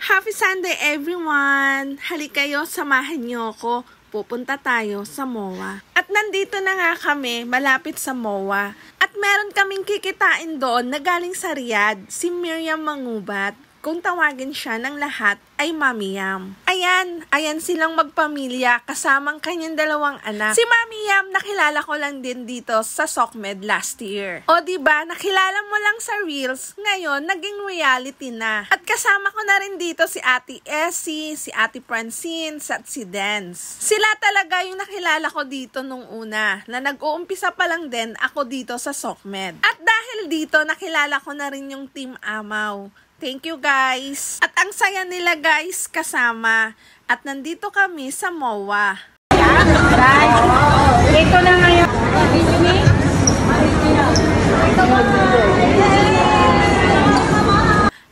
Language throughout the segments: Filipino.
Happy Sunday everyone! Halik kayo, samahan niyo ako. Pupunta tayo sa MOA. At nandito na nga kami, malapit sa MOA. At meron kaming kikitain doon na galing sa Riyadh, si Miriam Mangubat. Kung tawagin siya ng lahat ay Mami Yam. Ayan silang magpamilya kasamang kanyang dalawang anak. Si Mami Yam nakilala ko lang din dito sa SOCMED last year. O diba, nakilala mo lang sa Reels, ngayon naging reality na. At kasama ko na rin dito si Ate Essie, si Ate Francine, at si Dance. Sila talaga yung nakilala ko dito nung una, na nag-uumpisa pa lang din ako dito sa SOCMED. At dahil dito, nakilala ko na rin yung Team Amaw. Thank you guys. At ang saya nila guys kasama. At nandito kami sa MOA. Guys, ito na ngayon.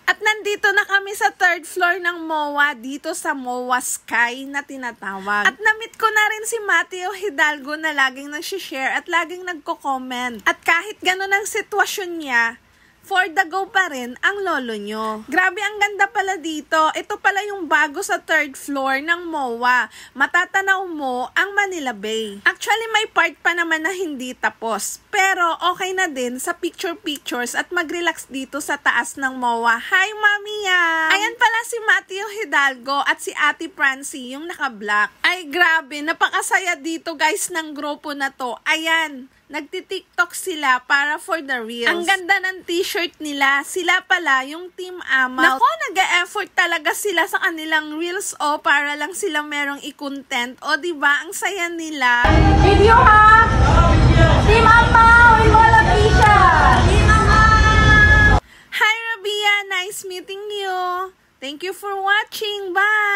At nandito na kami sa third floor ng MOA dito sa MOA Sky na tinatawag. At na-meet ko na rin si Mateo Hidalgo na laging nag-share at laging nagko-comment. At kahit gano'n ang sitwasyon niya, for the go pa rin ang lolo nyo. Grabe, ang ganda pala dito. Ito pala yung bago sa third floor ng MOA. Matatanaw mo ang Manila Bay. Actually, may part pa naman na hindi tapos. Pero okay na din sa pictures at mag-relax dito sa taas ng MOA. Hi, Mami Yam! Ayan pala si Mateo Hidalgo at si Ate Francie, yung naka-black. Ay, grabe. Napakasaya dito, guys, ng grupo na to. Ayan. Nagti-TikTok sila para for the reels. Ang ganda ng t-shirt nila. Sila pala yung Team Amaw. Nako, nag-e-effort talaga sila sa kanilang reels para lang sila merong i-content. O diba, ang saya nila. Video ha! Team Amaw! Involve Asia! Team Amaw! Hi, Rabia! Nice meeting you! Thank you for watching. Bye!